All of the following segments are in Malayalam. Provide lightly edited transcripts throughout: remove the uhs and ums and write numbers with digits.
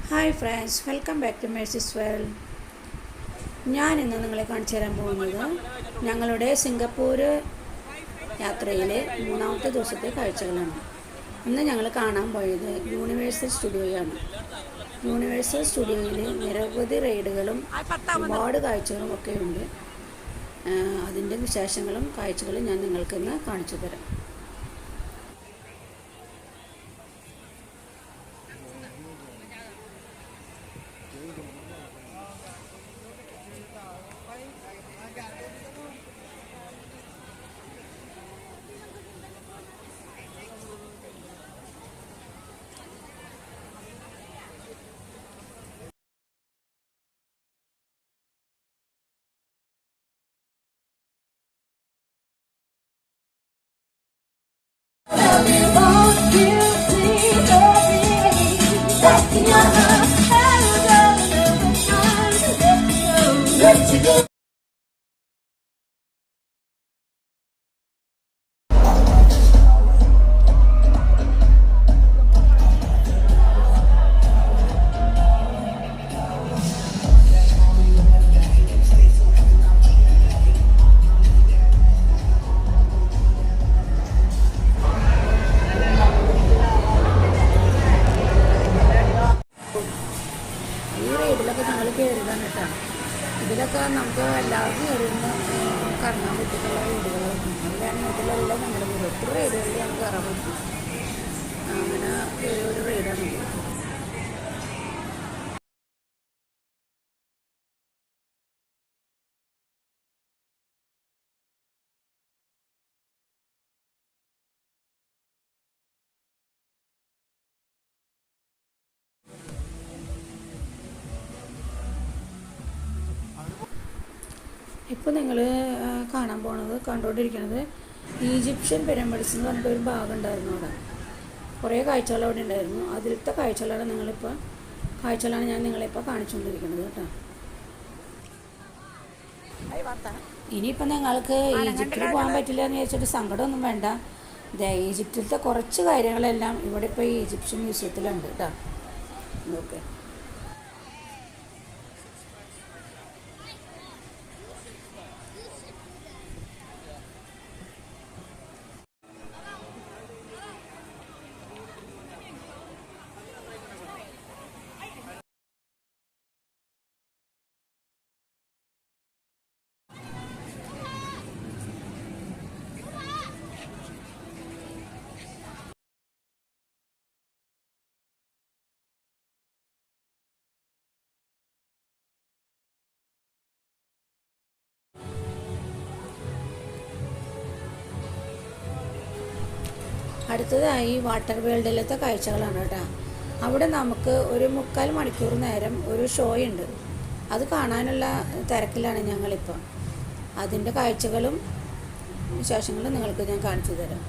Hi friends, welcome back to Mercy's world. ഞാനിന്ന് നിങ്ങളെ കാണിച്ചു തരാൻ പോകുന്നത് ഞങ്ങളുടെ സിംഗപ്പൂർ യാത്രയിലെ മൂന്നാമത്തെ ദിവസത്തെ കാഴ്ചകളാണ്. ഇന്ന് ഞങ്ങൾ കാണാൻ പോയത് യൂണിവേഴ്സൽ സ്റ്റുഡിയോയാണ്. യൂണിവേഴ്സൽ സ്റ്റുഡിയോയിൽ നിരവധി റൈഡുകളും ഒരുപാട് കാഴ്ചകളും ഒക്കെ ഉണ്ട്. അതിൻ്റെ വിശേഷങ്ങളും കാഴ്ചകളും ഞാൻ നിങ്ങൾക്കിന്ന് കാണിച്ചു തരാം. ഇതിലൊക്കെ നമുക്ക് എല്ലാവർക്കും കയറുന്ന കറങ്ങാൻ പറ്റിയിട്ടുള്ള റൈഡുകളും അങ്ങനെ ഇതിലെല്ലാം നമ്മൾ ഒത്തിരി റൈഡുകളിൽ നമുക്ക് കയറാൻ പറ്റും. അങ്ങനെ ഒരു റൈഡാണ് ഇത്. ഇപ്പോൾ നിങ്ങൾ കണ്ടുകൊണ്ടിരിക്കുന്നത് ഈജിപ്ഷ്യൻ പിരമിഡ്സ് എന്ന് പറഞ്ഞിട്ട് ഒരു ഭാഗം ഉണ്ടായിരുന്നു. അവിടെ കുറേ കാഴ്ചകൾ അവിടെ ഉണ്ടായിരുന്നു. അതിലത്തെ കാഴ്ചകളാണ് ഞാൻ നിങ്ങളിപ്പോൾ കാണിച്ചുകൊണ്ടിരിക്കുന്നത് കേട്ടോ. ഇനിയിപ്പോൾ നിങ്ങൾക്ക് ഈജിപ്തിൽ പോകാൻ പറ്റില്ല എന്ന് ചോദിച്ചിട്ട് സങ്കടമൊന്നും വേണ്ട. ഈജിപ്തിലത്തെ കുറച്ച് കാര്യങ്ങളെല്ലാം ഇവിടെ ഇപ്പോൾ ഈ ഈജിപ്ഷ്യൻ മ്യൂസിയത്തിലുണ്ട് കേട്ടോ. ഓക്കെ, അടുത്തതായി വാട്ടർ വേൾഡിലത്തെ കാഴ്ചകളാണ് കേട്ടോ. അവിടെ നമുക്ക് ഒരു 3/4 മണിക്കൂർ നേരം ഒരു ഷോ ഉണ്ട്. അത് കാണാനുള്ള തിരക്കിലാണ് ഞങ്ങളിപ്പോൾ. അതിൻ്റെ കാഴ്ചകളും വിശേഷങ്ങളും നിങ്ങൾക്ക് ഞാൻ കാണിച്ചു തരാം.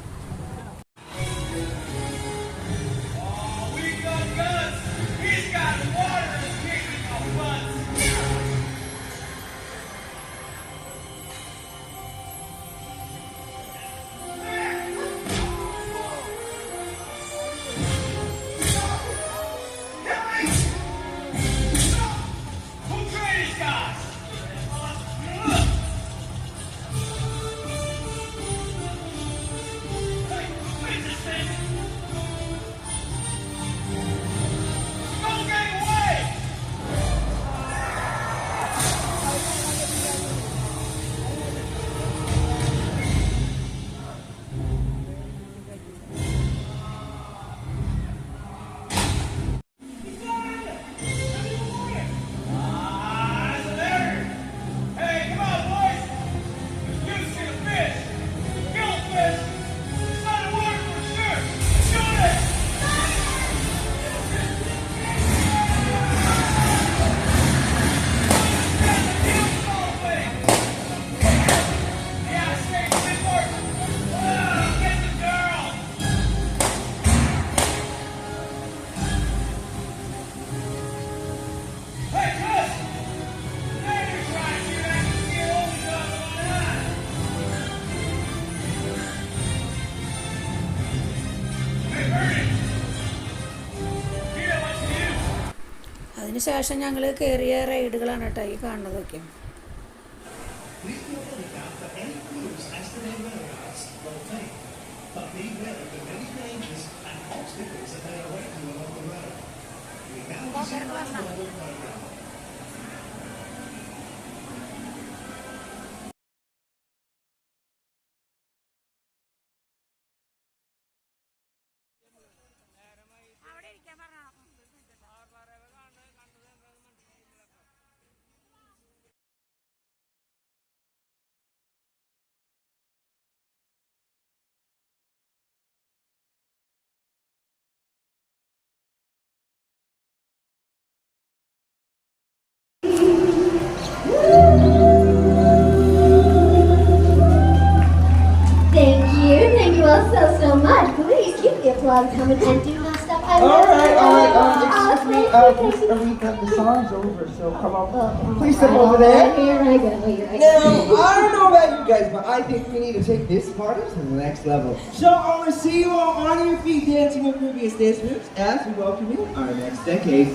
അതിന് ശേഷം ഞങ്ങൾ കയറിയ റൈഡുകളാണ് കേട്ടോ ഈ കാണുന്നതൊക്കെ. Thank you all so much. Please keep the applause coming and do my stuff. All right. Excuse me. Aretha, the song's over, so come on. Please step over there. Here I go. Now, I don't know about you guys, but I think we need to take this party to the next level. So I want to see you all on your feet dancing with previous dance moves as we welcome you our next decade.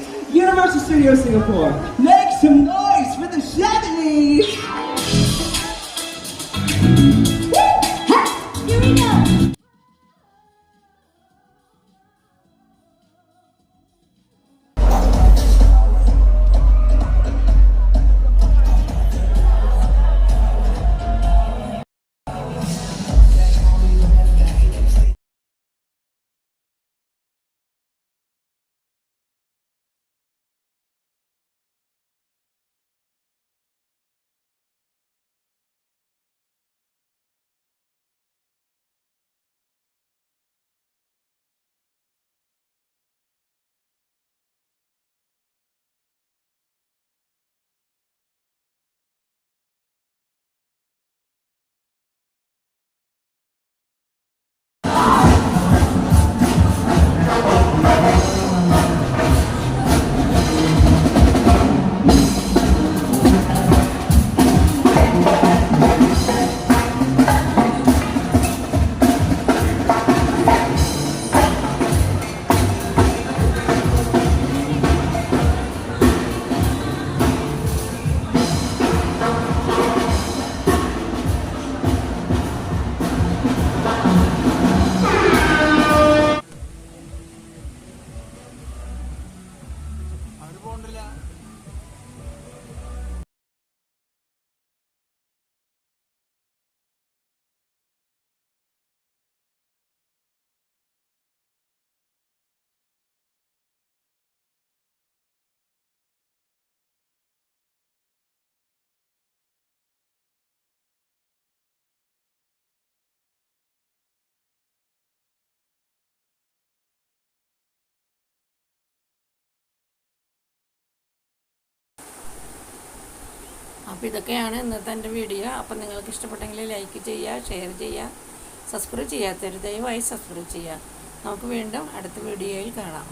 Universal Studios Singapore. Make some noise for the 70s! Here we go. അപ്പോൾ ഇതൊക്കെയാണ് ഇന്നത്തെ എൻ്റെ വീഡിയോ. അപ്പോൾ നിങ്ങൾക്ക് ഇഷ്ടപ്പെട്ടെങ്കിൽ ലൈക്ക് ചെയ്യുക, ഷെയർ ചെയ്യുക, സബ്സ്ക്രൈബ് ചെയ്യാത്തവർ ദയവായി സബ്സ്ക്രൈബ് ചെയ്യുക. നമുക്ക് വീണ്ടും അടുത്ത വീഡിയോയിൽ കാണാം.